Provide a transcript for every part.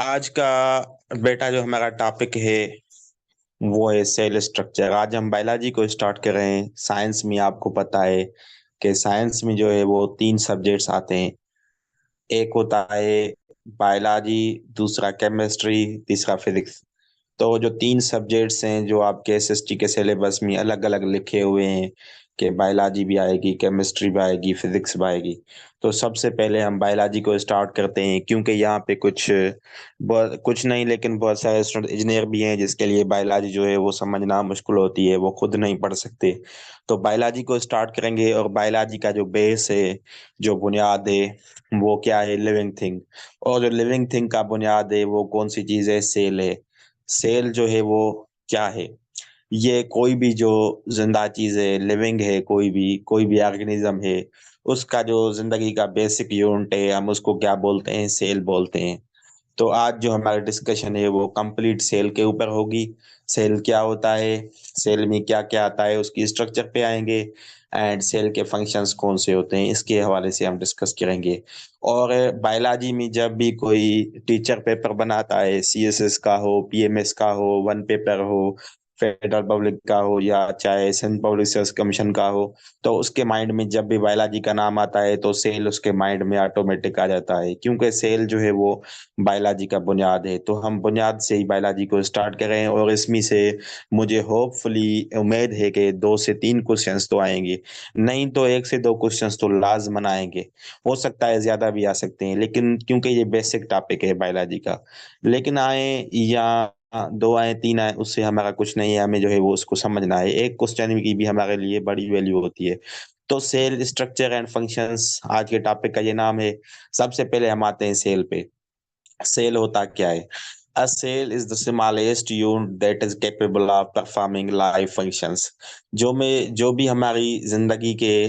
आज का बेटा जो हमारा टॉपिक है वो है सेल स्ट्रक्चर। आज हम बायोलॉजी को स्टार्ट कर रहे हैं। साइंस में आपको पता है कि साइंस में जो है वो तीन सब्जेक्ट्स आते हैं। एक होता है बायोलॉजी, दूसरा केमिस्ट्री, तीसरा फिजिक्स। तो जो तीन सब्जेक्ट्स हैं जो आपके एसएसटी के सिलेबस में अलग अलग लिखे हुए हैं कि बायोलॉजी भी आएगी, केमिस्ट्री भी आएगी, फिजिक्स भी आएगी। तो सबसे पहले हम बायोलॉजी को स्टार्ट करते हैं, क्योंकि यहाँ पे कुछ नहीं लेकिन बहुत सारे स्टूडेंट इंजीनियर भी हैं जिसके लिए बायोलॉजी जो है वो समझना मुश्किल होती है, वो खुद नहीं पढ़ सकते। तो बायोलॉजी को स्टार्ट करेंगे। और बायोलॉजी का जो बेस है, जो बुनियाद है, वो क्या है? Living thing. और जो लिविंग थिंग का बुनियाद है वो कौन सी चीज़ है? सेल है। सेल जो है वो क्या है? ये कोई भी जो जिंदा चीज है, लिविंग है, कोई भी ऑर्गेनिज्म है, उसका जो जिंदगी का बेसिक यूनिट है, हम उसको क्या बोलते हैं? सेल बोलते हैं। तो आज जो हमारी डिस्कशन है वो कंप्लीट सेल के ऊपर होगी। सेल क्या होता है, सेल में क्या क्या आता है, उसकी स्ट्रक्चर पे आएंगे, एंड सेल के फंक्शंस कौन से होते हैं इसके हवाले से हम डिस्कस करेंगे। और बायोलॉजी में जब भी कोई टीचर पेपर बनाता है, सीएसएस का हो, पीएमएस का हो, वन पेपर हो, फेडरल पब्लिक का हो, या चाहे सेंट्रल पब्लिक सर्विस कमीशन का हो, तो उसके माइंड में जब भी बायोलॉजी का नाम आता है तो सेल उसके माइंड में ऑटोमेटिक आ जाता है, क्योंकि सेल जो है वो बायोलॉजी का बुनियाद है। तो हम बुनियाद से ही बायोलॉजी को स्टार्ट करें, और इसमें से मुझे होपफुली उम्मीद है कि 2 से 3 क्वेश्चंस तो आएंगे। नहीं तो 1 से 2 क्वेश्चंस तो लाजमन आएंगे। हो सकता है ज्यादा भी आ सकते हैं, लेकिन क्योंकि ये बेसिक टॉपिक है बायोलॉजी का, लेकिन आए या 2 आए 3 आए उससे हमारा कुछ नहीं है। हमें जो है वो उसको समझना है। एक क्वेश्चन की भी हमारे लिए बड़ी वैल्यू होती है। तो सेल स्ट्रक्चर एंड फंक्शंस आज के टॉपिक का ये नाम है। सबसे पहले हम आते हैं सेल पे। सेल होता क्या है? A cell is the smallest unit that is capable of performing life functions। जो भी हमारी जिंदगी के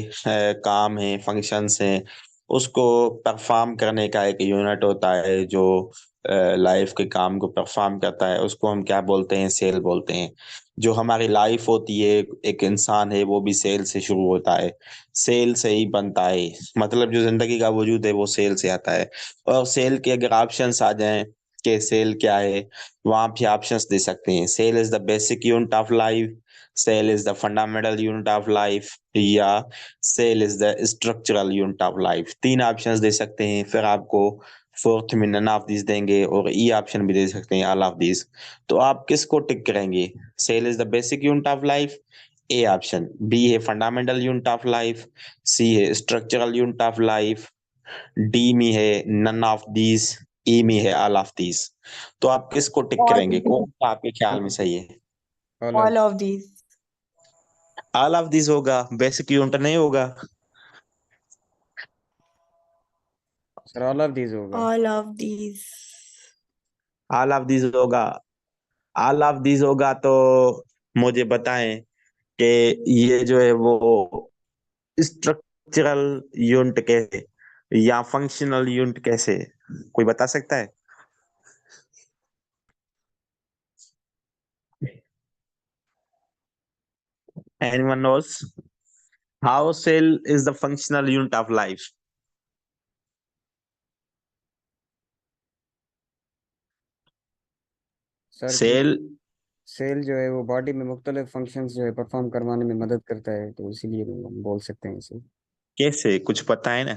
काम हैं, फंक्शंस हैं, उसको परफॉर्म करने का एक यूनिट होता है जो लाइफ के काम को परफॉर्म करता है, उसको हम क्या बोलते हैं? सेल बोलते हैं। जो हमारी लाइफ होती है, एक इंसान है, वो भी सेल से शुरू होता है, सेल से ही बनता है। मतलब जो जिंदगी का वजूद है वो सेल से आता है। और सेल के अगर ऑप्शंस आ जाएं कि सेल क्या है, वहां पे ऑप्शंस दे सकते हैं। Cell is the basic unit of life, cell is the fundamental unit of life, या cell is the structural unit of life. 3 options दे सकते हैं। फिर आपको फोर्थ में नन ऑफ दिस देंगे, और ई ऑप्शन भी दे सकते हैं, ऑल ऑफ दिस। तो आप किसको टिक करेंगे? Cell is the basic unit of life, A option. B है fundamental unit of life, C है structural unit of life, D में है नन ऑफ दीज, ई में है ऑल ऑफ दीज। तो आप किसको टिक All करेंगे? कौन सा आपके ख्याल में सही है? All of all of these. All of these होगा? बेसिक यूनिट नहीं होगा? सर ऑल ऑफ दीज होगा। All of these. All of these होगा? ऑल ऑफ दीज होगा तो मुझे बताएं कि ये जो है वो स्ट्रक्चरल यूनिट कैसे, या फंक्शनल यूनिट कैसे? कोई बता सकता है? Anyone knows how cell is the functional unit of life? Sir कि सेल सेल जो है वो बॉडी में मुख्तलिफ फंक्शंस जो है परफॉर्म करवाने में मदद करता है, तो इसीलिए हम बोल सकते हैं इसे। कैसे, कुछ पता है ना?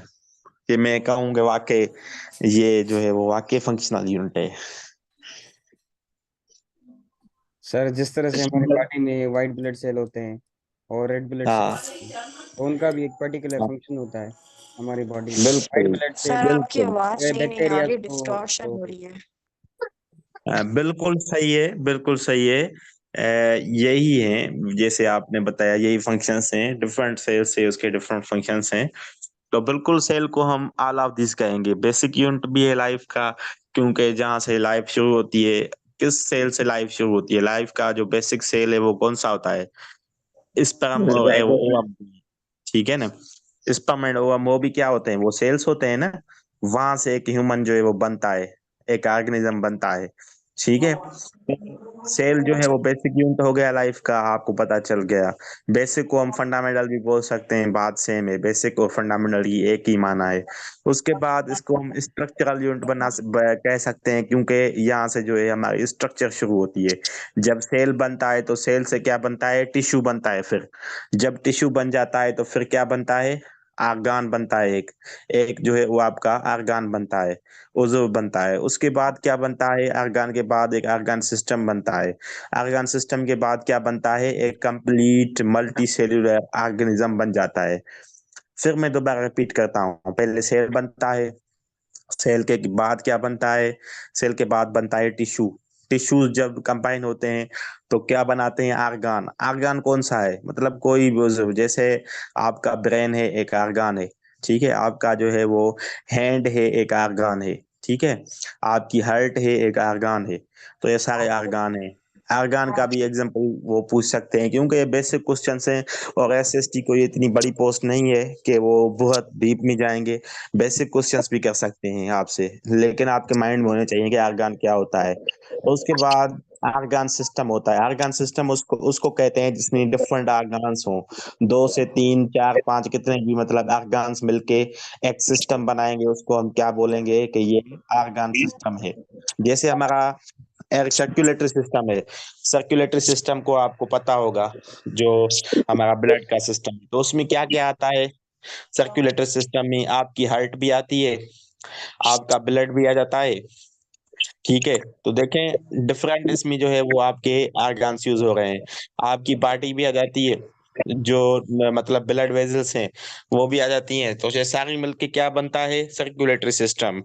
कि मैं कहूँगा वाकई ये जो है वो वाकई फंक्शनल यूनिट है। सर जिस तरह से हमारे बॉडी में वाइट ब्लड सेल होते हैं और रेड ब्लड हाँ, सेल, तो उनका भी एक पर्टिकुलर हाँ, फंक्शन होता है हमारी बॉडी में। वाइट बिल्कुल, ब्लड सेल सर आपकी बिल्कुल। आवाज जो है सही नहीं आ बैक्टीरिया रही, को डिस्टॉर्शन हो रही है। बिल्कुल सही है, बिल्कुल सही है। यही है, जैसे आपने बताया, यही फंक्शंस हैं। डिफरेंट सेल से उसके डिफरेंट फंक्शंस हैं। तो बिल्कुल सेल को हम ऑल ऑफ दिस कहेंगे। बेसिक यूनिट भी है लाइफ का, क्योंकि जहाँ से लाइफ शुरू होती है, किस सेल से लाइफ शुरू होती है? लाइफ का जो बेसिक सेल है वो कौन सा होता है? स्पर्म और ओवम। ठीक है ना? स्पर्म एंड ओवम वो भी क्या होते हैं? वो सेल्स होते हैं ना। वहां से एक ह्यूमन जो है वो बनता है, एक ऑर्गेनिज्म बनता है। ठीक है। तो सेल जो है वो बेसिक यूनिट हो गया लाइफ का, आपको पता चल गया। बेसिक को हम फंडामेंटल भी बोल सकते हैं, बात सेम है, बेसिक और फंडामेंटल की एक ही माना है। उसके बाद इसको हम स्ट्रक्चरल यूनिट कह सकते हैं, क्योंकि यहाँ से जो है हमारी स्ट्रक्चर शुरू होती है। जब सेल बनता है तो सेल से क्या बनता है, टिश्यू बनता है। फिर जब टिश्यू बन जाता है तो फिर क्या बनता है, आर्गान बनता है। एक एक जो है वो आपका आर्गान बनता है, उज़्व बनता है। उसके बाद क्या बनता है, आर्गान के बाद एक आर्गान सिस्टम बनता है। आर्गान सिस्टम के बाद क्या बनता है, एक कंप्लीट मल्टी सेल्यूलर ऑर्गेनिज्म बन जाता है। फिर मैं दोबारा रिपीट करता हूँ, पहले सेल बनता है, सेल के बाद क्या बनता है, सेल के बाद बनता है टिश्यू। टिश्यूज जब कंबाइन होते हैं तो क्या बनाते हैं, आर्गान। आर्गान कौन सा है, मतलब कोई भी जैसे आपका ब्रेन है, एक आर्गान है। ठीक है, आपका जो है वो हैंड है, एक आर्गान है। ठीक है, आपकी हार्ट है, एक आर्गान है। तो ये सारे आर्गान है। आर्गान का भी एग्जांपल वो पूछ सकते हैं, क्योंकि ये बेसिक क्वेश्चन हैं। और एसएसटी को ये इतनी बड़ी पोस्ट नहीं है कि वो बहुत डीप में जाएंगे। बेसिक क्वेश्चंस भी कर सकते हैं आपसे, लेकिन आपके माइंड में होने चाहिए कि आर्गान क्या होता है। और उसके बाद आर्गान सिस्टम होता है। आर्गान सिस्टम उसको उसको कहते हैं जिसमें डिफरेंट आर्गान्स हों, 2 से 3 4 5 कितने भी मतलब आर्गान्स मिलके एक सिस्टम बनाएंगे, उसको हम क्या बोलेंगे कि ये आर्गान सिस्टम है। जैसे हमारा एक सर्कुलेटरी सिस्टम है। सर्कुलेटरी सिस्टम को आपको पता होगा, जो हमारा ब्लड का सिस्टम, तो उसमें क्या क्या आता है। सर्कुलेटरी सिस्टम में आपकी हार्ट भी आती है, आपका ब्लड भी आ जाता है। ठीक है, तो देखें डिफरेंट इसमें जो है वो आपके आर्गन्स यूज हो रहे हैं। आपकी पार्टी भी आ जाती है, जो मतलब ब्लड वेजल्स हैं वो भी आ जाती हैं। तो ये सारी मिलके क्या बनता है, सर्कुलेटरी सिस्टम।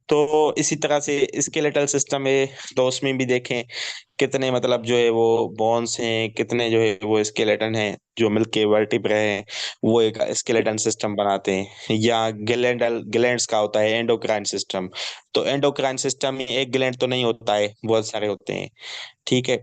तो इसी तरह से स्केलेटल सिस्टम है, तो उसमें भी देखें कितने मतलब जो है वो बोन्स हैं, कितने जो है वो स्केलेटन हैं, जो मिलके वर्टिब्रे हैं, वो एक स्केलेटन सिस्टम बनाते हैं। या ग्लैंड्स का होता है एंडोक्राइन सिस्टम। तो एंडोक्राइन सिस्टम में एक ग्लैंड तो नहीं होता है, बहुत सारे होते हैं। ठीक है,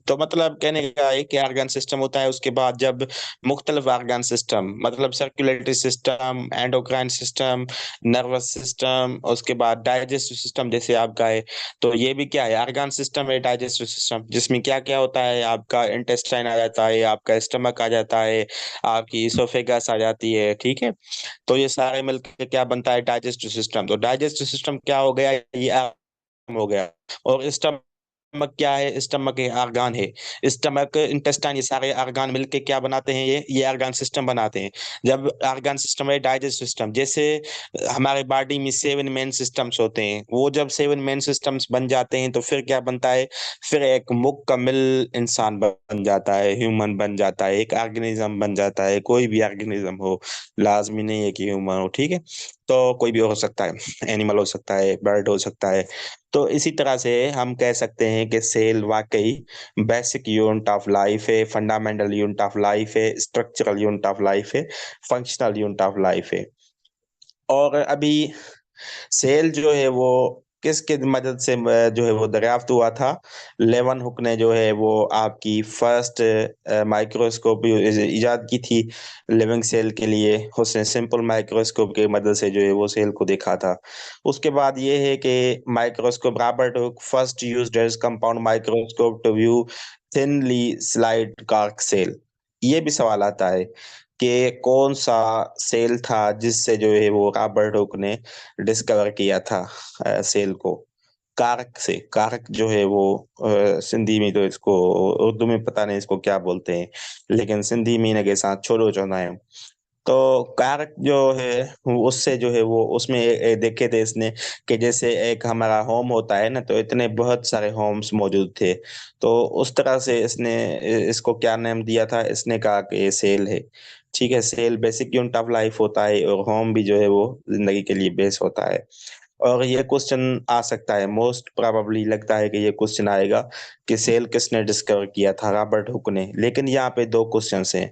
तो मतलब कहने का एक आर्गन सिस्टम होता है। उसके बाद जब मुख्तलिफ आर्गन सिस्टम, मतलब circulatory system, endocrine system, nervous system, उसके बाद डाइजेस्टिव सिस्टम जैसे आपका है, तो ये भी क्या है, आर्गन सिस्टम है, डाइजेस्टिव सिस्टम, जिसमें क्या क्या होता है, आपका इंटेस्टाइन आ जाता है, आपका स्टमक आ जाता है, आपकी इसोफेगस आ जाती है। ठीक है, तो ये सारे मिलकर क्या बनता है, डाइजेस्टिव सिस्टम। तो डाइजेस्टिव सिस्टम क्या हो गया, ये हो गया। और स्टमक क्या है, स्टमक एक आर्गान है। स्टमक, इंटेस्टाइन, ये सारे आर्गान मिलके क्या बनाते हैं, ये आर्गान सिस्टम बनाते हैं। जब आर्गान सिस्टम है, डाइजेस्ट सिस्टम, जैसे हमारे बॉडी में 7 मेन सिस्टम्स होते हैं, वो जब 7 मेन सिस्टम्स बन जाते हैं तो फिर क्या बनता है, फिर एक मुकम्मल इंसान बन जाता है, ह्यूमन बन जाता है, एक ऑर्गेनिज्म बन जाता है। कोई भी ऑर्गेनिज्म हो, लाजमी नहीं है कि ह्यूमन हो। ठीक है, तो कोई भी हो सकता है, एनिमल हो सकता है, बर्ड हो सकता है। तो इसी तरह से हम कह सकते हैं कि सेल वाकई बेसिक यूनिट ऑफ लाइफ है, फंडामेंटल यूनिट ऑफ लाइफ है, स्ट्रक्चरल यूनिट ऑफ लाइफ है, फंक्शनल यूनिट ऑफ लाइफ है। और अभी सेल जो है वो किसके मदद से जो है वो दरियाफ्त हुआ था। लेवन हुक ने जो है वो आपकी फर्स्ट माइक्रोस्कोप इजाद की थी लिविंग सेल के लिए। उसने सिंपल माइक्रोस्कोप की मदद से जो है वो सेल को देखा था। उसके बाद ये है कि microscope, Robert Hooke first used his compound microscope to view thinly slide cork cell. ये भी सवाल आता है कि कौन सा सेल था जिससे जो है वो रॉबर्ट हुक ने डिस्कवर किया था सेल को। कारक से, कारक जो है वो सिंधी में तो इसको, उर्दू में पता नहीं इसको क्या बोलते हैं, लेकिन सिंधी में इनके साथ छोड़ो चौंदा है। तो कारक जो है उससे जो है वो उसमें देखे थे इसने कि जैसे एक हमारा होम होता है ना, तो इतने बहुत सारे होम्स मौजूद थे। तो उस तरह से इसने इसको क्या नाम दिया था, इसने कहा कि ये सेल है। ठीक है, cell basic unit of life होता है, और होम भी जो है वो जिंदगी के लिए बेस होता है। और ये क्वेश्चन आ सकता है, मोस्ट प्रोबेबली लगता है कि ये क्वेश्चन आएगा कि सेल किसने डिस्कवर किया था, रॉबर्ट हुक ने। लेकिन यहाँ पे दो क्वेश्चंस हैं,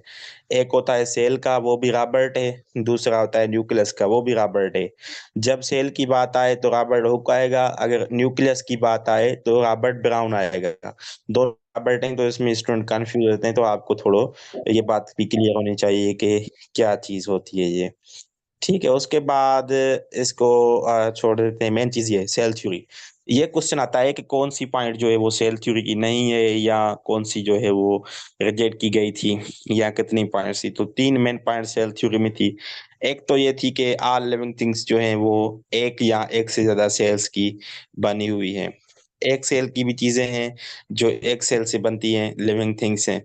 एक होता है सेल का, वो भी रॉबर्ट है, दूसरा होता है न्यूक्लियस का, वो भी रॉबर्ट है। जब सेल की बात आए तो रॉबर्ट हुक आएगा, अगर न्यूक्लियस की बात आए तो रॉबर्ट ब्राउन आएगा। दो रॉबर्ट हैं, तो इसमें स्टूडेंट कंफ्यूज होते हैं, तो आपको थोड़ा ये बात भी क्लियर होनी चाहिए कि क्या चीज होती है ये। ठीक है, उसके बाद इसको छोड़ देते हैं। मेन चीज़ ये है सेल थ्योरी। ये क्वेश्चन आता है कि कौन सी पॉइंट जो है वो सेल थ्योरी की नहीं है या कौन सी जो है वो रिजेक्ट की गई थी या कितनी पॉइंट्स थी। तो 3 मेन पॉइंट सेल थ्योरी में थी। एक तो ये थी कि ऑल लिविंग थिंग्स जो हैं वो एक या एक से ज्यादा सेल्स की बनी हुई हैं। एक सेल की भी चीजें हैं जो एक सेल से बनती हैं, लिविंग थिंग्स हैं।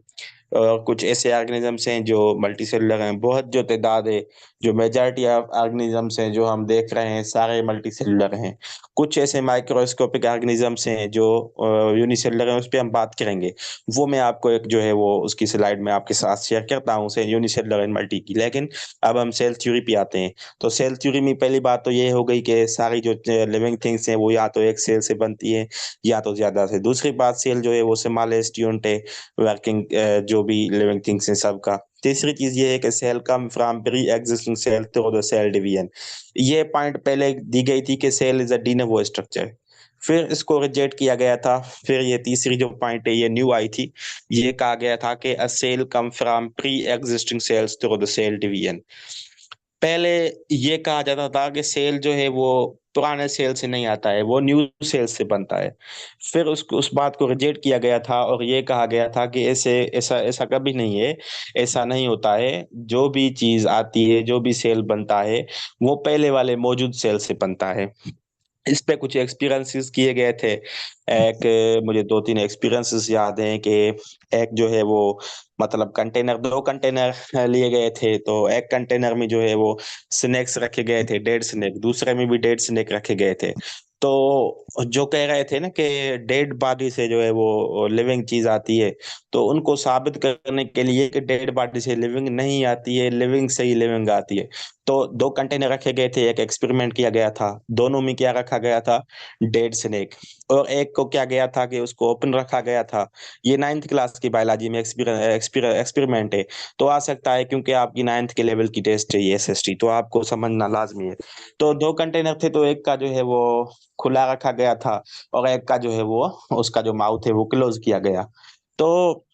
और कुछ ऐसे ऑर्गेनिजम्स हैं जो मल्टी सेलुलर हैं। बहुत जो तादाद है, जो मेजॉरिटी ऑफ ऑर्गेनिजम्स हैं जो हम देख रहे हैं, सारे मल्टी सेलुलर हैं। कुछ ऐसे माइक्रोस्कोपिक ऑर्गेनिजम्स हैं जो यूनिसेलुलर हैं, उस पे हम बात करेंगे। वो मैं आपको एक जो है वो उसकी स्लाइड में आपके साथ शेयर करता हूँ, से यूनिसेलुलर एंड मल्टी की। लेकिन अब हम सेल थ्योरी पे आते हैं। तो सेल थ्योरी में पहली बात तो ये हो गई कि सारी जो लिविंग थिंग्स हैं वो या तो एक सेल से बनती है या तो ज्यादा से। दूसरी बात, सेल जो है वो स्मॉलेस्ट यूनिट है वर्किंग, जो भी लिविंग थिंग्स हैं सबका। तीसरी चीज ये है कि cell come from pre existing cell through the cell division. ये पॉइंट पहले दी गई थी कि cell is a de novo structure, फिर इसको रिजेक्ट किया गया था। फिर ये तीसरी जो पॉइंट है ये न्यू आई थी। ये कहा गया था कि a cell come from pre existing cells through the cell division. पहले ये कहा जाता था कि सेल जो है वो पुराने सेल से नहीं आता है, वो न्यू सेल से बनता है। फिर उसको उस बात को रिजेक्ट किया गया था और ये कहा गया था कि ऐसे ऐसा ऐसा कभी नहीं है, ऐसा नहीं होता है। जो भी चीज आती है, जो भी सेल बनता है, वो पहले वाले मौजूद सेल से बनता है। इस पे कुछ एक्सपीरियंसेस किए गए थे। एक मुझे 2-3 एक्सपीरियंसेस याद हैं कि एक जो है वो मतलब कंटेनर, 2 कंटेनर लिए गए थे। तो एक कंटेनर में जो है वो स्नैक्स रखे गए थे, डेड स्नैक, दूसरे में भी डेड स्नैक रखे गए थे। तो जो कह रहे थे ना कि डेड बॉडी से जो है वो लिविंग चीज आती है, तो उनको साबित करने के लिए कि डेड बॉडी से लिविंग नहीं आती है, लिविंग से ही लिविंग आती है। तो 2 कंटेनर रखे गए थे, एक एक्सपेरिमेंट किया गया था। दोनों में क्या रखा गया था? Dead snake. और एक को क्या गया था कि उसको ओपन रखा गया था। ये 9th क्लास की बायोलॉजी में एक्सपेरिमेंट है। तो आ सकता है क्योंकि आपकी 9th के लेवल की टेस्ट है ये एसएसटी, तो आपको समझना लाजमी है। तो 2 कंटेनर थे, तो एक का जो है वो खुला रखा गया था और एक का जो है वो उसका जो माउथ है वो क्लोज किया गया। तो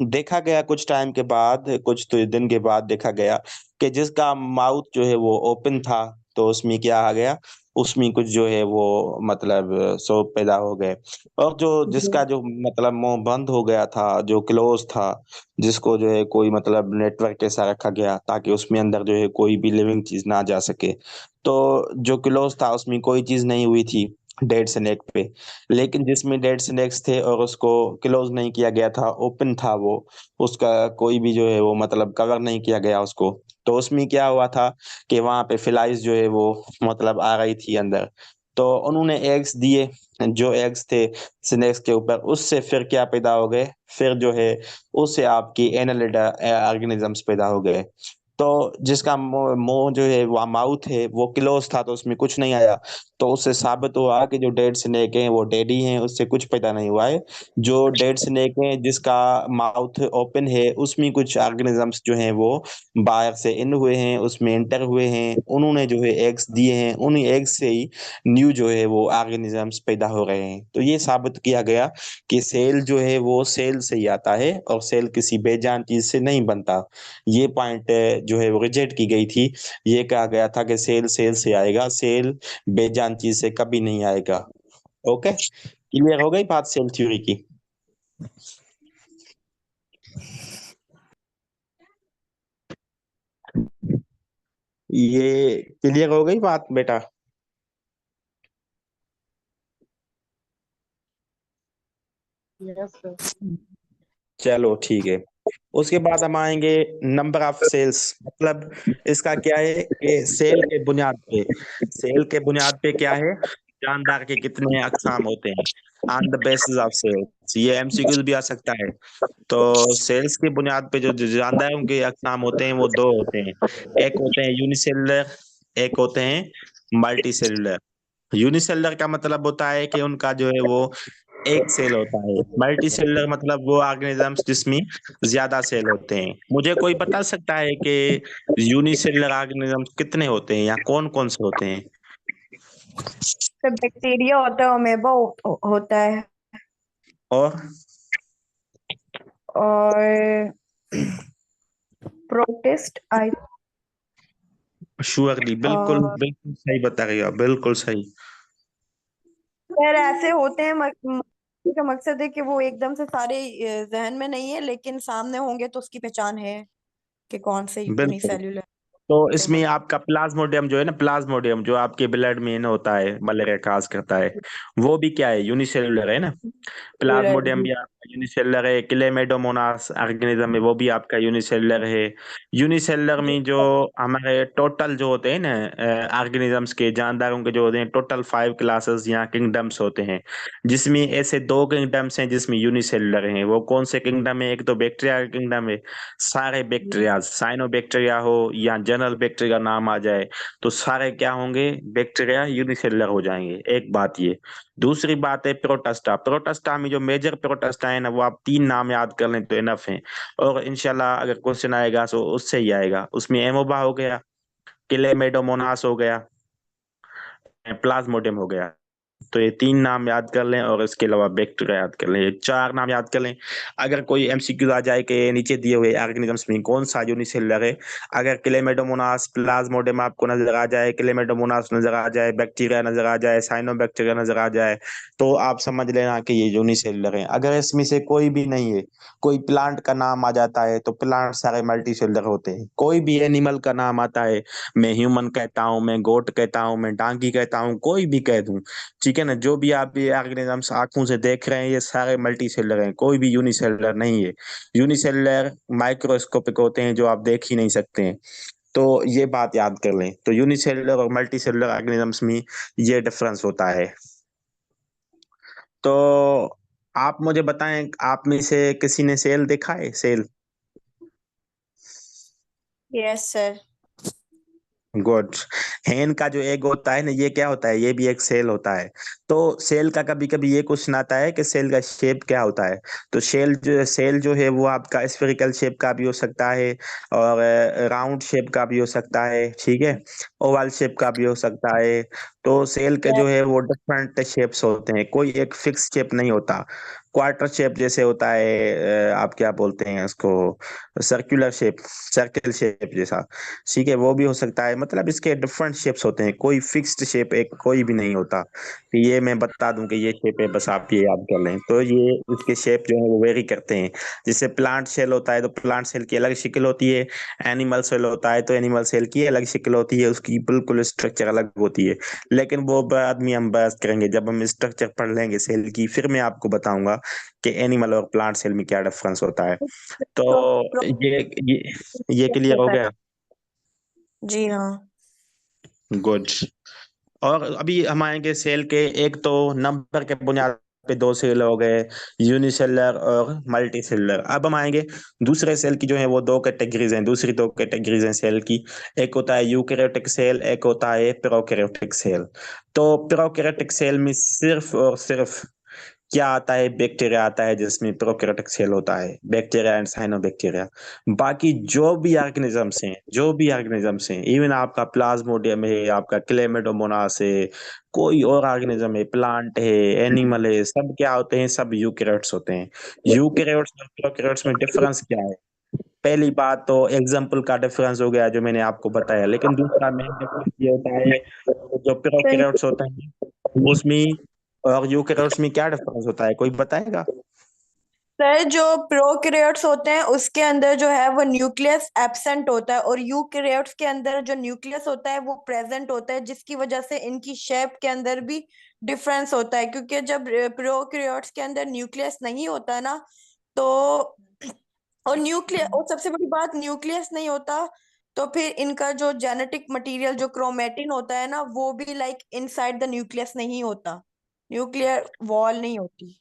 देखा गया कुछ टाइम के बाद, कुछ तो दिन के बाद देखा गया कि जिसका माउथ जो है वो ओपन था, तो उसमें क्या आ गया, उसमें कुछ जो है वो मतलब सोप पैदा हो गए। और जो जिसका जो मतलब मुंह बंद हो गया था, जो क्लोज था, जिसको जो है कोई मतलब नेटवर्क ऐसा रखा गया ताकि उसमें अंदर जो है कोई भी लिविंग चीज ना जा सके। तो जो क्लोज था उसमें कोई चीज नहीं हुई थी डेड स्नेक पे। लेकिन जिसमें डेड स्नेक्स थे और उसको क्लोज नहीं किया गया था, ओपन था वो, उसका कोई भी जो है वो मतलब कवर नहीं किया गया उसको, तो उसमें क्या हुआ था कि वहां पे फ्लाइज जो है वो मतलब आ रही थी अंदर। तो उन्होंने एग्स दिए, जो एग्स थे स्नेक्स के ऊपर, उससे फिर क्या पैदा हो गए, फिर जो है उससे आपकी एनालिडा ऑर्गेनिजम्स पैदा हो गए। तो जिसका मुंह जो है वो माउथ है वो क्लोज था, तो उसमें कुछ नहीं आया। तो उससे साबित हुआ कि जो डेड स्नेक हैं वो डेड ही हैं, उससे कुछ पैदा नहीं हुआ है। जो डेड स्नेक हैं जिसका माउथ ओपन है, उसमें कुछ ऑर्गेनिजम्स जो हैं वो बाहर से इन हुए हैं, उसमें एंटर हुए हैं, उन्होंने जो है एग्स दिए हैं, उन्हीं एग्स से ही न्यू जो है वो ऑर्गेनिजम्स पैदा हो रहे हैं। तो ये साबित किया गया कि सेल जो है वो सेल से ही आता है और सेल किसी बेजान चीज से नहीं बनता। ये पॉइंट जो है वो रिजेक्ट की गई थी। ये कहा गया था कि सेल सेल से आएगा, सेल बेजान चीज से कभी नहीं आएगा। ओके, क्लियर हो गई बात सेल थ्योरी की? ये क्लियर हो गई बात बेटा? चलो ठीक है। उसके बाद हम आएंगे नंबर ऑफ सेल्स। मतलब इसका क्या है कि सेल के बुनियाद पे क्या है, जानदार के कितने अकसाम होते हैं। On the basis of cells, ये एमसीक्यूज भी आ सकता है। तो सेल्स की बुनियाद पे जो जो जानदारों के अकसाम होते हैं वो 2 होते हैं। एक होते हैं यूनिसेलुलर, एक होते हैं मल्टी सेलुलर। यूनिसेलुलर का मतलब होता है कि उनका जो है वो एक सेल होता है। मल्टी सेलुलर मतलब वो ऑर्गेनिजम्स जिसमें ज्यादा सेल होते हैं। मुझे कोई बता सकता है कि यूनिसेलुलर ऑर्गेनिजम्स कितने होते हैं या कौन कौन से होते हैं? तो बैक्टीरिया होता है, अमेबा होता है, और और प्रोटिस्ट आई, श्योरली, बिल्कुल और बिल्कुल सही बता रही हो आप, बिल्कुल सही। यार ऐसे होते हैं का मकसद है कि वो एकदम से सारे जहन में नहीं है, लेकिन सामने होंगे तो उसकी पहचान है कि कौन से बिल्कुल। यूनिसेल्युलर तो से इसमें आपका प्लाज्मोडियम जो है ना, प्लाज्मोडियम जो आपके ब्लड में ना होता है, मलेरिया काज करता है, वो भी क्या है, यूनिसेलुलर है ना। मल्टीसेल्युलर प्लाज्मोडियम भी आपका यूनिसेलुलर है। क्लेमेडोमोनास ऑर्गेनिज्म है, वो भी आपका यूनिसेलुलर है। यूनिसेलुलर में जो हमारे टोटल जो होते हैं ना ऑर्गेनिजम्स के, जानदारों के जो होते हैं, टोटल 5 क्लासेस या किंगडम्स होते हैं, जिसमें ऐसे 2 किंगडम्स हैं जिसमें यूनिसेलुलर हैं। वो कौन से किंगडम है? एक तो बैक्टीरिया का किंगडम है। सारे बैक्टीरिया, साइनोबैक्टीरिया हो या जनरल बैक्टीरिया नाम आ जाए, तो सारे क्या होंगे? बैक्टीरिया यूनिसेलुलर हो जाएंगे। एक बात ये। दूसरी बात है प्रोटस्टा। प्रोटस्टा में जो मेजर प्रोटस्टा है ना, वो आप 3 नाम याद कर लें तो इनफ है। और इंशाल्लाह अगर क्वेश्चन आएगा तो उससे ही आएगा। उसमें एमोबा हो गया, क्लेमेडोमोनास हो गया, प्लाज्मोडियम हो गया। तो ये 3 नाम याद कर लें और इसके अलावा बैक्टीरिया याद कर लें, ये 4 नाम याद कर लें। अगर कोई एमसीक्यू आ जाए कि नीचे दिए हुए ऑर्गेनिजम्स में कौन सा यूनिसेलुलर है, अगर क्लेमेडोमोनास, प्लाज्मोडियम आपको नजर आ जाए, क्लेमेडोमोनास नजर आ जाए, बैक्टीरिया नजर आ जाए, साइनोबैक्टीरिया नजर आ जाए, तो आप समझ लेना कि ये यूनिसेलुलर है। अगर इसमें से कोई भी नहीं है, कोई प्लांट का नाम आ जाता है, तो प्लांट सारे मल्टीसेलुलर होते हैं। कोई भी एनिमल का नाम आता है, मैं ह्यूमन कहता हूँ, मैं गोट कहता हूँ, मैं डांगी कहता हूँ, कोई भी कह दूं, ठीक है ना, जो भी आप ये ऑर्गेनिजम्स आंखों से देख रहे हैं, ये सारे मल्टी सेलुलर हैं, कोई भी यूनिसेलुलर नहीं है। यूनिसेलुलर माइक्रोस्कोपिक होते हैं, जो आप देख ही नहीं सकते हैं। तो ये बात याद कर लें। तो यूनिसेलुलर और मल्टी सेलुलर ऑर्गेनिजम्स में ये डिफरेंस होता है। तो आप मुझे बताएं, आप में से किसी ने सेल देखा है? सेल? Yes sir. गुड। हेन का जो एग होता है ना, ये क्या होता है? ये भी एक सेल होता है। तो सेल का कभी कभी ये क्वेश्चन आता है कि सेल का शेप क्या होता है। तो सेल जो है वो आपका स्फेरिकल शेप का भी हो सकता है, और राउंड शेप का भी हो सकता है, ठीक है, ओवल शेप का भी हो सकता है। तो सेल के जो है वो डिफरेंट शेप्स होते हैं, कोई एक फिक्स शेप नहीं होता। क्वार्टर शेप जैसे होता है, आप क्या बोलते हैं उसको, सर्कुलर शेप, सर्कल शेप जैसा, ठीक है, वो भी हो सकता है। मतलब इसके डिफरेंट शेप्स होते हैं, कोई फिक्स्ड शेप एक कोई भी नहीं होता कि ये मैं बता दूं कि ये शेप है, बस आप ये याद कर लें। तो ये इसके शेप जो है वो वेरी करते हैं। जैसे प्लांट सेल होता है तो प्लांट सेल की अलग शक्ल होती है, एनिमल सेल होता है तो एनिमल सेल की अलग शक्ल होती है, उसकी बिल्कुल स्ट्रक्चर अलग होती है। लेकिन वो बाद में हम बात करेंगे, जब हम स्ट्रक्चर पढ़ लेंगे सेल की, फिर मैं आपको बताऊंगा कि एनिमल और प्लांट सेल में क्या डिफरेंस होता है। तो ये क्लियर हो होता है। गया? जी हाँ। गुड। और अभी हम आएंगे सेल के, एक तो नंबर के बुनियाद पे 2 सेल हो गए, यूनिसेलुलर और मल्टी सेलुलर। अब हम आएंगे दूसरे सेल की, जो है वो 2 कैटेगरीज हैं, दूसरी 2 कैटेगरीज हैं सेल की। एक होता है यूकेरियोटिक सेल, एक होता है प्रोकैरियोटिक सेल। तो प्रोकैरियोटिक सेल में सिर्फ और सिर्फ क्या आता है? बैक्टीरिया आता है, जिसमें प्रोकैरियोटिक सेल होता है, बैक्टीरिया एंड साइनोबैक्टीरिया। बाकी जो भी ऑर्गेनिजम्स हैं, इवन आपका प्लाज्मोडियम है, आपका क्लेमेडोमोनास है, कोई और ऑर्गेनिज्म है, प्लांट है, एनिमल है, सब क्या होते हैं? सब यूकेरियोट्स होते हैं। यूकेरियोट्स और प्रोकैरियोट्स में डिफरेंस क्या है? पहली बात तो एग्जाम्पल का डिफरेंस हो गया जो मैंने आपको बताया, लेकिन दूसरा मेन डिफरेंस ये होता है, जो प्रोकैरियोट्स होते हैं उसमें और यूकेरियोट्स में क्या डिफरेंस होता है? कोई बताएगा? सर जो प्रोकैरियोट्स होते हैं उसके अंदर जो है वो न्यूक्लियस एब्सेंट होता है, और यूकैरियोट्स के अंदर जो न्यूक्लियस होता है वो प्रेजेंट होता है, जिसकी वजह से इनकी शेप के अंदर भी डिफरेंस होता है। क्योंकि जब प्रोकैरियोट्स के अंदर न्यूक्लियस नहीं होता ना, तो और सबसे बड़ी बात, न्यूक्लियस नहीं होता, तो फिर इनका जो जेनेटिक मटेरियल जो क्रोमेटिन होता है ना, वो भी लाइक इनसाइड द न्यूक्लियस नहीं होता, न्यूक्लियर वॉल नहीं होती।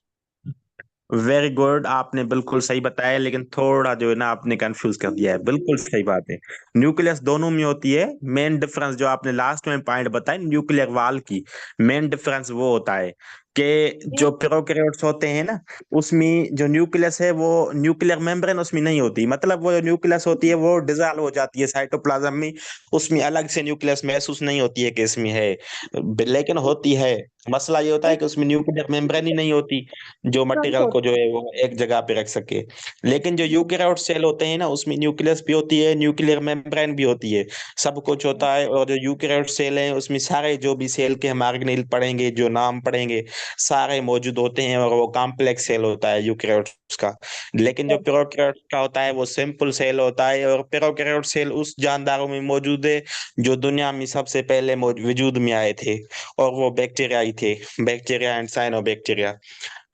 वेरी गुड, आपने बिल्कुल सही बताया, लेकिन थोड़ा जो है ना आपने कंफ्यूज कर दिया है। बिल्कुल सही बात है, न्यूक्लियस दोनों में होती है। मेन डिफरेंस जो आपने लास्ट में पॉइंट बताया न्यूक्लियर वाल की, मेन डिफरेंस वो होता है कि जो प्रोकैरियोट्स होते हैं ना, उसमें जो न्यूक्लियस है वो न्यूक्लियर मेम्ब्रेन उसमें नहीं होती। मतलब वो जो न्यूक्लियस होती है वो डिसॉल्व हो जाती है साइटोप्लाज्म में, उसमें अलग से न्यूक्लियस महसूस नहीं होती है कि इसमें है, लेकिन होती है। मसला ये होता है कि उसमें न्यूक्लियर मेम्ब्रेन ही नहीं होती जो मटेरियल को जो है वो एक जगह पे रख सके। लेकिन जो यूकेरियोट सेल होते हैं ना, उसमें न्यूक्लियस भी होती है, न्यूक्लियर मेम्ब्रेन भी होती है, सब कुछ होता है। और जो यूकेरियोट सेल है उसमें सारे जो भी सेल के हम ऑर्गेनेल पढ़ेंगे, जो नाम पढ़ेंगे, सारे मौजूद होते हैं और वो कॉम्प्लेक्स सेल होता है यूकेरियोट्स का। लेकिन जो प्रोकैरियोट्स का होता है वो सिंपल सेल होता है, और प्रोकैरियोट सेल उस जानदारों में मौजूद है जो दुनिया में सबसे पहले वजूद में आए थे, और वो बैक्टीरिया ही थे, बैक्टीरिया एंड साइनोबैक्टीरिया।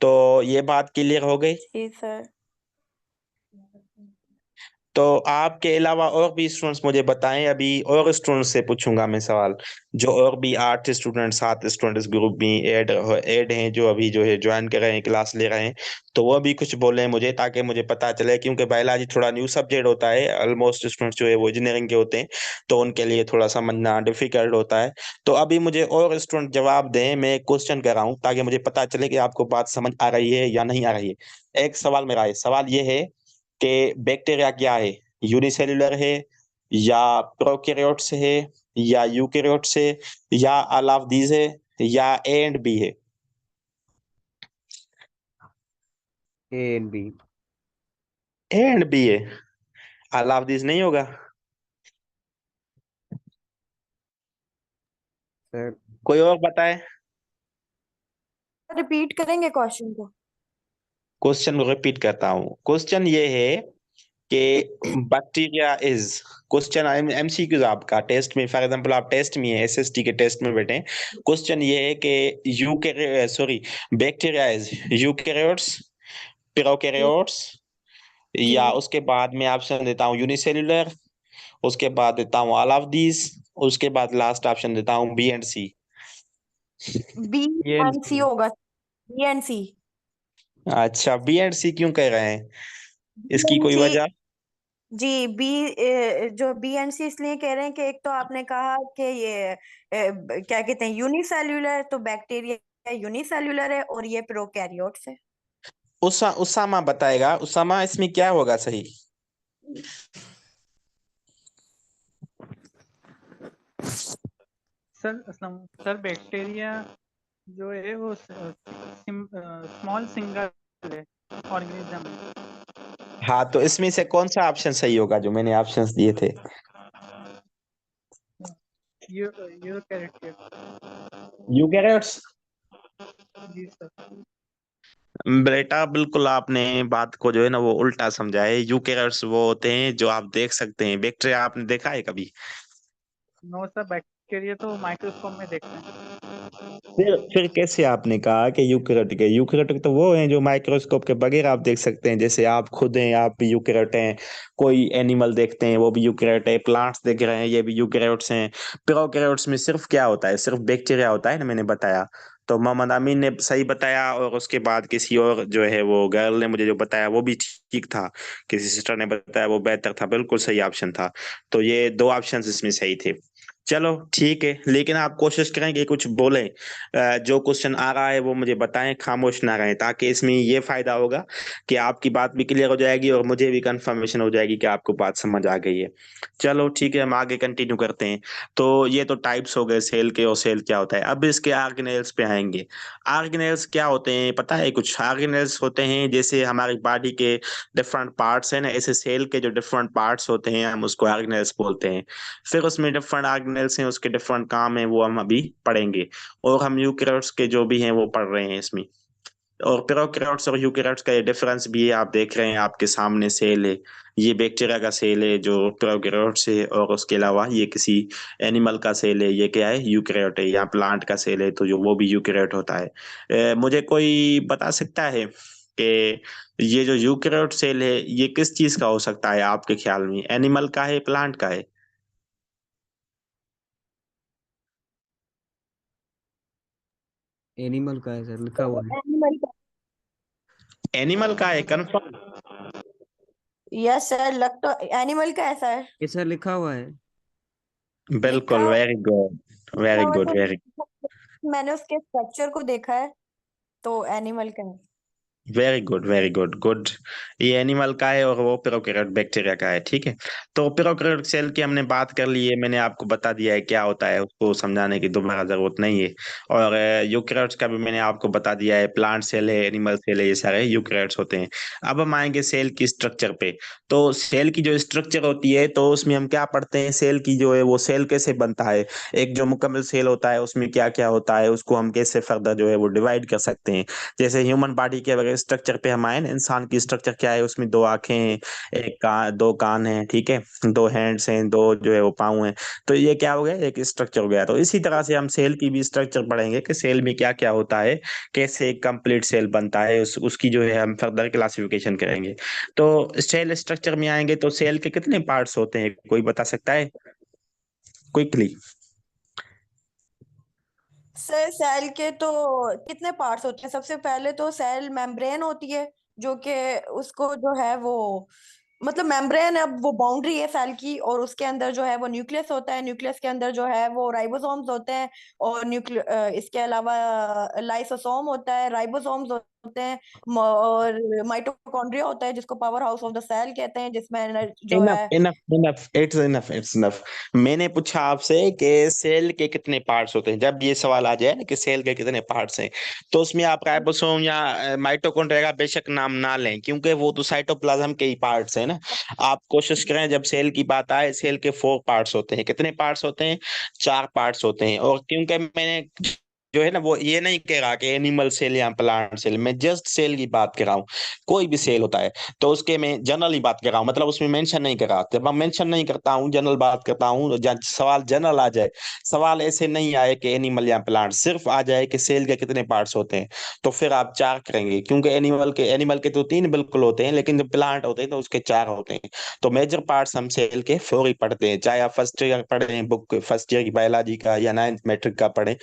तो ये बात क्लियर हो गई। जी सर। तो आपके अलावा और भी स्टूडेंट्स मुझे बताएं, अभी और स्टूडेंट्स से पूछूंगा मैं सवाल, जो और भी 8 स्टूडेंट 7 स्टूडेंट इस ग्रुप में ऐड हैं, जो अभी जो है ज्वाइन कर रहे हैं, क्लास ले रहे हैं, तो वो भी कुछ बोले मुझे, ताकि मुझे पता चले, क्योंकि बायोलॉजी थोड़ा न्यू सब्जेक्ट होता है, ऑलमोस्ट स्टूडेंट्स जो है वो इंजीनियरिंग के होते हैं, तो उनके लिए थोड़ा समझना डिफिकल्ट होता है। तो अभी मुझे और स्टूडेंट जवाब दें, मैं क्वेश्चन कर रहा हूँ ताकि मुझे पता चले कि आपको बात समझ आ रही है या नहीं आ रही है। एक सवाल मेरा है, सवाल ये है कि बैक्टीरिया क्या है, यूनिसेल्युलर है या प्रोकैरियोट्स है या यूकेरियोट्स है या ऑल ऑफ दीज है या ए एंड बी है? A and B. A and B है, ऑल ऑफ दीज नहीं होगा? सर कोई और बताए? रिपीट करेंगे क्वेश्चन को? क्वेश्चन को रिपीट करता हूँ। क्वेश्चन ये है कि बैक्टीरिया इज, क्वेश्चन एमसीक्यूज आपका टेस्ट में, फॉर एग्जांपल आप टेस्ट में है, एसएसटी के टेस्ट में बैठे, क्वेश्चन ये है कि बैक्टीरिया इज यूकेरियोट्स, प्रोकैरियोट्स, जी। या उसके बाद में ऑप्शन देता हूँ यूनिसेल्युलर, उसके बाद देता हूँ ऑल ऑफ दीज, उसके बाद लास्ट ऑप्शन देता हूँ B and C. B A and and C C. होगा। B and C. अच्छा, बी एंड सी क्यों कह रहे हैं, बी इसकी एंड कोई सी। वजह? जी जो बी एंड सी इसलिए कह रहे हैं कि एक तो आपने कहा कि ये क्या कहते हैं यूनिसेल्युलर, तो बैक्टीरिया यूनिसेल्युलर है और ये प्रोकैरियोट्स है। उसामा बताएगा, उसामा इसमें क्या होगा सही? सर बैक्टीरिया जो है वो स्मॉल सिंगल है ऑर्गेनिज्म है। हाँ, तो इसमें से कौन सा ऑप्शन सही होगा जो मैंने ऑप्शंस दिए थे? यूकैरियोट्स। यूकेरियोट्स। जी सर। बेटा बिल्कुल आपने बात को जो है ना वो उल्टा समझा है। यूकेरियोट्स वो होते हैं जो आप देख सकते हैं। बैक्टीरिया आपने देखा है कभी? नो सर, बैक्टीरिया तो माइक्रोस्कोप में देखते हैं। फिर कैसे आपने कहा कि यूकेरियोटिक है? यूकेरियोटिक तो वो हैं जो माइक्रोस्कोप के बगैर आप देख सकते हैं, जैसे आप खुद हैं, आप भी यूकेरियोट हैं। कोई एनिमल देखते हैं वो भी यूकेरियोट है, प्लांट्स देख रहे हैं ये भी यूकेरियोट्स हैं। प्रोकैरियोट्स में सिर्फ क्या होता है, सिर्फ बैक्टीरिया होता है ना, मैंने बताया। तो मोहम्मद अमीन ने सही बताया, और उसके बाद किसी और जो है वो गर्ल ने मुझे जो बताया वो भी ठीक था, किसी सिस्टर ने बताया वो बेहतर था, बिल्कुल सही ऑप्शन था। तो ये 2 ऑप्शन इसमें सही थे। चलो ठीक है, लेकिन आप कोशिश करें कि कुछ बोलें, जो क्वेश्चन आ रहा है वो मुझे बताएं, खामोश ना रहें, ताकि इसमें ये फायदा होगा कि आपकी बात भी क्लियर हो जाएगी और मुझे भी कंफर्मेशन हो जाएगी कि आपको बात समझ आ गई है। चलो ठीक है, हम आगे कंटिन्यू करते हैं। तो ये तो टाइप्स हो गए सेल के, और सेल क्या होता है। अब इसके ऑर्गेनेल्स पे आएंगे। ऑर्गेनेल्स क्या होते हैं पता है? कुछ ऑर्गेनेल्स होते हैं जैसे हमारी बॉडी के डिफरेंट पार्ट्स हैं ना, ऐसे सेल के जो डिफरेंट पार्ट्स होते हैं हम उसको ऑर्गेनेल्स बोलते हैं। फिर उसमें डिफरेंट ऑर्गेनेल्स हैं, उसके डिफरेंट काम है, वो हम अभी पढ़ेंगे। और हम यूकेरियोट्स के जो भी हैं वो पढ़ रहे हैं इसमें। और प्रोकैरियोट्स और यूकेरियोट्स का ये डिफरेंस भी है, आप देख रहे हैं आपके सामने सेल है, ये बैक्टीरिया का सेल है जो प्रोकैरियोट्स है, और उसके अलावा ये किसी एनिमल का सेल है, ये क्या है, यूकेरियोट है। या प्लांट का सेल है तो जो वो भी यूकेरियोट होता है। मुझे कोई बता सकता है कि ये जो यूकेरियोट सेल है ये किस चीज का हो सकता है आपके ख्याल में? एनिमल का है, प्लांट का है? एनिमल का है सर, लिखा हुआ है। एनिमल का। एनिमल का है, कंफर्म? यस सर, लग तो एनिमल का ऐसा है। ये सर लिखा हुआ है। लिखा बिल्कुल, हुआ वेरी गुड, लिखा वेरी हुआ गुड, तो वेरी। मैंने उसके स्ट्रक्चर को देखा है, तो एनिमल का है। Very good, very good, good. ये एनिमल का है और वो प्रोकैरियोट बैक्टीरिया का है, ठीक है। तो प्रोकैरियोट सेल की हमने बात कर ली है, मैंने आपको बता दिया है क्या होता है, उसको समझाने की दोबारा जरूरत नहीं है। और यूकैरियोट्स का भी मैंने आपको बता दिया है, प्लांट सेल है, एनिमल सेल है, ये सारे यूकैरियोट्स होते हैं। अब हम आएंगे सेल की स्ट्रक्चर पे। तो सेल की जो स्ट्रक्चर होती है, तो उसमें हम क्या पढ़ते हैं, सेल की जो है वो सेल कैसे बनता है, एक जो मुकम्मल सेल होता है उसमें क्या क्या होता है, उसको हम कैसे फर्दर जो है वो डिवाइड कर सकते हैं। जैसे ह्यूमन बॉडी के अगर स्ट्रक्चर पे हम आए ना, इंसान की स्ट्रक्चर क्या है, उसमें दो आंखें हैं, एक कान, दो कान हैं, ठीक है, दो हैंड्स हैं, दो जो है वो पाँव हैं। तो ये क्या हो गया, एक स्ट्रक्चर हो गया। तो इसी तरह से हम सेल की भी स्ट्रक्चर पढ़ेंगे कि सेल में क्या क्या होता है, कैसे एक कंप्लीट सेल बनता है, उसकी जो है हम फर्दर क्लासिफिकेशन करेंगे। तो सेल स्ट्रक्चर में आएंगे तो सेल के कितने पार्ट्स होते हैं, कोई बता सकता है क्विकली? सर सेल के तो कितने पार्ट्स होते हैं। सबसे पहले तो सेल मेम्ब्रेन होती है, जो कि उसको जो है वो मतलब मेम्ब्रेन है, वो बाउंड्री है सेल की, और उसके अंदर जो है वो न्यूक्लियस होता है। न्यूक्लियस के अंदर जो है वो राइबोसोम्स होते हैं, और इसके अलावा लाइसोसोम होता है, राइबोसोम्स होते हैं, और माइटोकॉन्ड्रिया होता है, जिसको power house of the cell कहते हैं, जिसमें जो इनफ है। Enough enough, it's enough, it's enough. मैंने पूछा आपसे कि सेल के कितने पार्ट्स होते हैं। जब ये सवाल आ जाए ना कि सेल के कितने पार्ट्स हैं, तो उसमें आप राइबोसोम या माइटोकॉन्ड्रिया का बेशक नाम ना लें, क्योंकि वो तो साइटोप्लाज्म के ही पार्ट्स हैं ना। आप कोशिश करें जब सेल की बात आए, सेल के 4 पार्ट्स होते हैं। कितने पार्ट्स होते हैं? 4 पार्ट्स होते हैं। और क्योंकि मैंने जो है ना वो ये नहीं कह रहा कि एनिमल सेल या प्लांट सेल, मैं जस्ट सेल की बात कर रहा हूँ। कोई भी सेल होता है तो उसके मैं जनरल ही बात कर रहा हूँ, मतलब उसमें मेंशन नहीं कर रहा। जब मैं मेंशन नहीं करता हूँ, जनरल बात करता हूँ, तो सवाल जनरल आ जाए, सवाल ऐसे नहीं आए कि एनिमल या प्लांट, सिर्फ आ जाए कि सेल के कितने पार्ट्स होते हैं, तो फिर आप 4 करेंगे। क्योंकि एनिमल के तो 3 बिल्कुल होते हैं, लेकिन जब प्लांट होते हैं तो उसके 4 होते हैं। तो मेजर पार्ट्स हम सेल के 4 ही पढ़ते हैं, चाहे आप फर्स्ट ईयर पढ़े बुक, फर्स्ट ईयर की बायोलॉजी का या 9th मैट्रिक का पढ़े,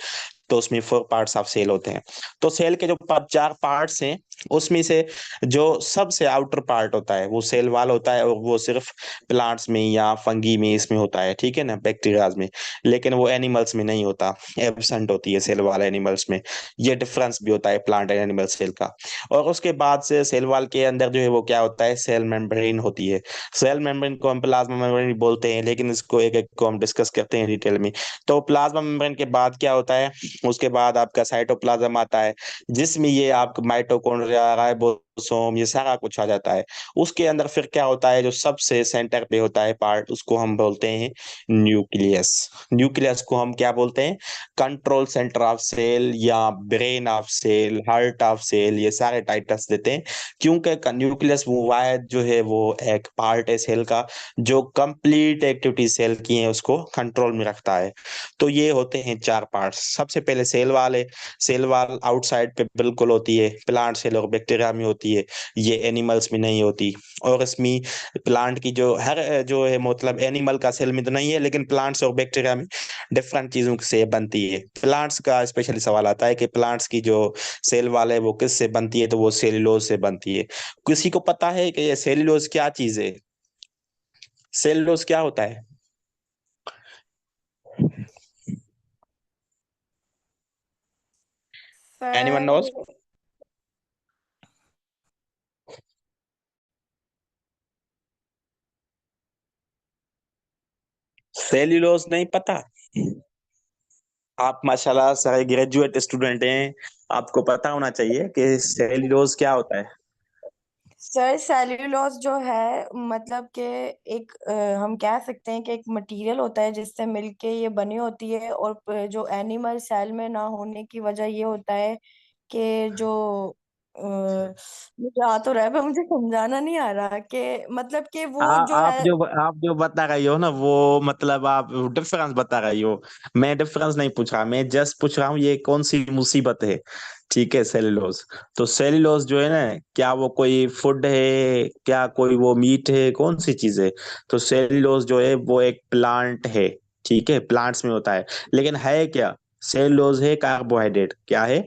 तो उसमें 4 पार्ट्स ऑफ सेल होते हैं। तो सेल के जो 4 पार्ट्स हैं, उसमें से जो सबसे आउटर पार्ट होता है वो सेल वाल होता है, और वो सिर्फ प्लांट्स में या फंगी में इसमें होता है, ठीक है ना, बैक्टीरियाज में। लेकिन वो एनिमल्स में नहीं होता, एब्सेंट होती है सेल वाल एनिमल्स में। ये डिफरेंस भी होता है प्लांट एंड एनिमल सेल का। और उसके बाद से सेल वाल के अंदर जो है वो क्या होता है, सेल मेम्ब्रेन होती है। सेल मेम्ब्रेन को हम प्लाज्मा मेम्ब्रेन बोलते हैं, लेकिन इसको एक एक को हम डिस्कस करते हैं डिटेल में। तो प्लाज्मा मेम्ब्रेन के बाद क्या होता है, उसके बाद आपका साइटोप्लाज्म आता है, जिसमें ये आपका माइटोकॉन्ड्रिया, राइबोसोम, ये सारा कुछ आ जाता है। उसके अंदर फिर क्या होता है, जो सबसे सेंटर पे होता है पार्ट, उसको हम बोलते हैं न्यूक्लियस। न्यूक्लियस को हम क्या बोलते हैं, कंट्रोल सेंटर ऑफ सेल या brain of cell, heart of cell, ये सारे टाइटल्स देते हैं। क्योंकि न्यूक्लियस वो वायद जो है वो एक पार्ट है सेल का, जो कंप्लीट एक्टिविटी सेल की है उसको कंट्रोल में रखता है। तो ये होते हैं 4 पार्ट्स। सबसे पहले सेल वाल है। सेल वाल आउटसाइड पे बिल्कुल होती है, प्लांट सेल और बैक्टीरिया में होती है, ये एनिमल्स में नहीं होती। और इसमें प्लांट की जो हर जो है, मतलब एनिमल का सेल में तो नहीं है, लेकिन प्लांट्स और बैक्टीरिया में डिफरेंट चीजों से बनती है। प्लांट्स का स्पेशली सवाल आता है कि प्लांट्स की जो सेल वाल है वो किस से बनती है, तो वो सेल्यूलोज से बनती है। किसी को पता है कि ये सेल्यूलोज क्या चीज है? सेल्यूलोज क्या होता है? Anyone sir nose? सेल्यूलोज नहीं पता? आप माशाल्लाह सारे ग्रेजुएट स्टूडेंट हैं, आपको पता होना चाहिए कि सेल्यूलोज क्या होता है। सर सेल्यूलोज जो है मतलब कि एक हम कह सकते हैं कि एक मटेरियल होता है जिससे मिलके ये बनी होती है। और जो एनिमल सेल में ना होने की वजह ये होता है कि जो मुझे आ तो रहा है पर मुझे समझाना नहीं आ रहा कि मतलब कि वो जो आप है। जो आप जो बता रही हो ना, वो मतलब आप डिफरेंस बता रही हो। मैं डिफरेंस नहीं पूछ रहा, मैं जस्ट पूछ रहा हूँ ये कौन सी मुसीबत है, ठीक है, सेल्यूलोज। तो सेल्यूलोज जो है ना, क्या वो कोई फूड है, क्या कोई वो मीट है, कौन सी चीज है? तो सेल्यूलोज जो है वो एक प्लांट है, ठीक है, प्लांट्स में होता है। लेकिन है क्या? सेल्यूलोज है कार्बोहाइड्रेट। क्या है?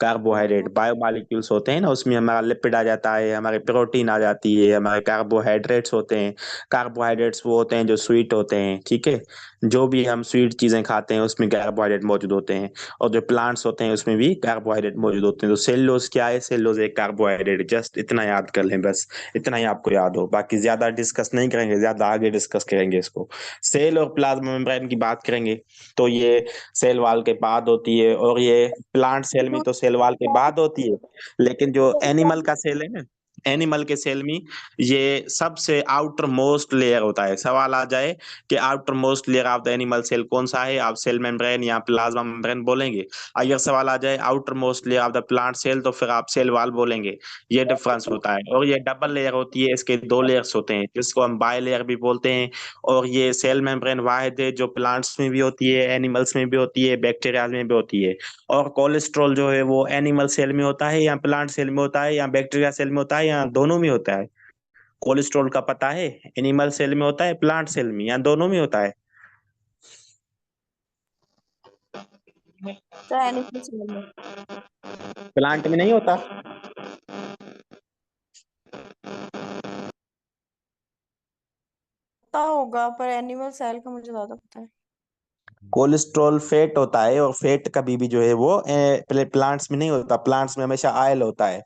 कार्बोहाइड्रेट। बायोमॉलिक्यूल्स होते हैं ना, उसमें हमारा लिपिड आ जाता है, हमारे प्रोटीन आ जाती है, हमारे कार्बोहाइड्रेट्स होते हैं। कार्बोहाइड्रेट्स वो होते हैं जो स्वीट होते हैं, ठीक है। जो भी हम स्वीट चीजें खाते हैं उसमें कार्बोहाइड्रेट मौजूद होते हैं, और जो प्लांट्स होते हैं उसमें भी कार्बोहाइड्रेट मौजूद होते हैं। तो सेल्यूलोज क्या है? सेल्यूलोज एक कार्बोहाइड्रेट, जस्ट इतना याद कर लें, बस इतना ही आपको याद हो, बाकी ज्यादा डिस्कस नहीं करेंगे, ज्यादा आगे डिस्कस करेंगे इसको। सेल और प्लाज्मा मेम्ब्रेन की बात करेंगे तो ये सेल वाल के बाद होती है, और ये प्लांट सेल में तो सेल वाल के बाद होती है, लेकिन जो एनिमल का सेल है ना, एनिमल के सेल में ये सबसे आउटर मोस्ट लेयर होता है। सवाल आ जाए कि outer most layer of the animal cell कौन सा है, आप सेल मेम्ब्रेन या प्लाज्मा मेम्ब्रेन बोलेंगे। अगर सवाल आ जाए outer most layer of the plant cell, तो फिर आप सेल वाल बोलेंगे। ये डिफरेंस होता है। और ये डबल लेयर होती है, इसके दो लेयर्स होते हैं जिसको हम बाय लेयर भी बोलते हैं। और ये सेल मेम्ब्रेन वाहिद है जो प्लांट्स में भी होती है, एनिमल्स में भी होती है, बैक्टीरिया में भी होती है। और कोलेस्ट्रॉल जो है वो एनिमल सेल में होता है या प्लांट सेल में होता है या बैक्टीरिया सेल में होता है या दोनों में होता है? कोलेस्ट्रॉल का पता है? एनिमल सेल में होता है, प्लांट सेल में, या दोनों में होता है? तो एनिमल सेल में प्लांट में नहीं होता? पता होगा, पर एनिमल सेल का मुझे ज्यादा पता है। कोलेस्ट्रॉल फैट होता है, और फैट कभी भी जो है वो प्लांट्स में नहीं होता। प्लांट्स में हमेशा ऑयल होता है।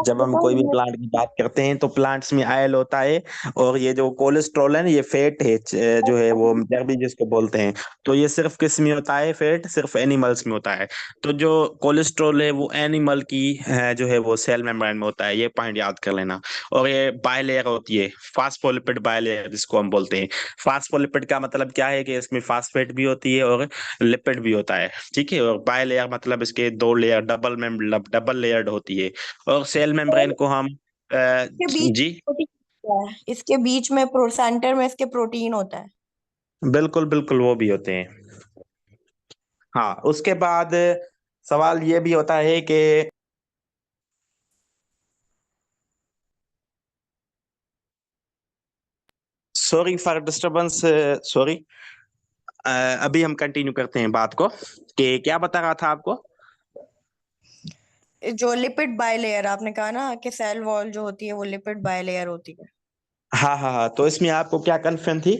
जब हम कोई भी प्लांट की बात करते हैं तो प्लांट्स में ऑयल होता है। और ये जो कोलेस्ट्रॉल है ना, ये फैट है, जो है वो चर्बी जिसको बोलते हैं। तो ये सिर्फ किस में होता है? फैट सिर्फ एनिमल्स में होता है। तो जो कोलेस्ट्रॉल है वो एनिमल की जो है वो सेल मेम्ब्रेन में होता है, ये पॉइंट याद कर लेना। और ये बायलेयर होती है, फास्फोलिपिड बायलेयर जिसको हम बोलते हैं। फास्फोलिपिड का मतलब क्या है कि इसमें फास्फेट भी होती है और लिपिड भी होता है, ठीक है। और बाय लेयर मतलब इसके दो लेयर, डबल लेयर्ड होती है। और सेल मेम्ब्रेन को हम इसके बीच जी प्रोटीन होता है, इसके बीच में सेंटर में इसके प्रोटीन होता है। बिल्कुल बिल्कुल वो भी होते हैं। हाँ, उसके बाद सवाल ये भी होता है कि सॉरी फॉर डिस्टरबेंस, सॉरी, अभी हम कंटिन्यू करते हैं बात को, कि क्या बता रहा था आपको? जो लिपिड बायलेयर आपने कहा ना कि सेल वॉल जो होती है वो लिपिड बायलेयर होती है। हाँ हाँ हाँ, तो इसमें आपको क्या कंफ्यूजन थी?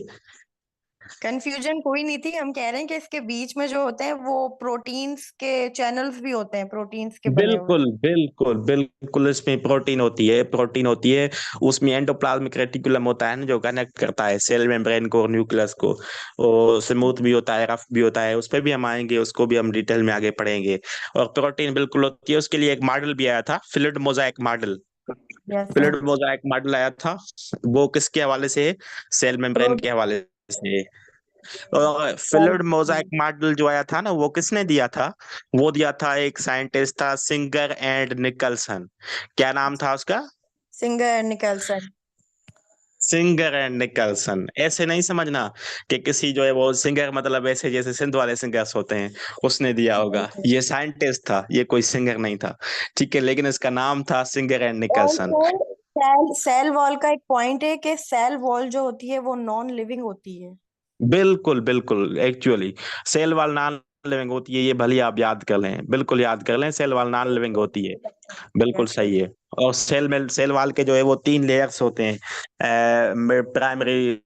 कंफ्यूजन कोई नहीं थी, हम कह रहे हैं कि इसके बीच में जो होते हैं वो प्रोटीन्स के चैनल्स भी होते हैं, प्रोटीन्स के बने हुए। बिल्कुल बिल्कुल बिल्कुल, इसमें प्रोटीन होती है, प्रोटीन होती है। उसमें एंडोप्लाज्मिक रेटिकुलम होता है ना, जो कनेक्ट करता है सेल मेम्ब्रेन को और न्यूक्लियस को। और स्मूथ भी होता है, रफ भी होता है, उस पर भी हम आएंगे, उसको भी हम डिटेल में आगे पढ़ेंगे। और प्रोटीन बिल्कुल होती है। उसके लिए एक मॉडल भी आया था, fluid Mosaic model. Yes sir. Fluid Mosaic model आया था, वो किसके हवाले से है? सेल मेम्ब्रेन के हवाले से। और फ्लूइड मोजाइक मॉडल जो आया था ना, वो किसने दिया था? वो दिया था एक साइंटिस्ट था, सिंगर एंड निकलसन। क्या नाम था उसका? Singer and Nicolson. Singer and Nicolson. ऐसे नहीं समझना कि किसी जो है वो सिंगर मतलब ऐसे जैसे सिंध वाले सिंगर्स होते हैं, उसने दिया होगा। ये साइंटिस्ट था, ये कोई सिंगर नहीं था, ठीक है। लेकिन इसका नाम था सिंगर एंड और निकलसन। सेल सेल वॉल का एक पॉइंट है कि सेल वॉल जो होती है वो नॉन लिविंग होती है। बिल्कुल बिल्कुल, actually cell wall non living होती है, ये भले आप याद कर लें, बिल्कुल याद कर लें, सेल वॉल नॉन लिविंग होती है। बिल्कुल यस सर। सही है। और सेल वाल के जो है वो तीन लेयर्स होते हैं, प्राइमरी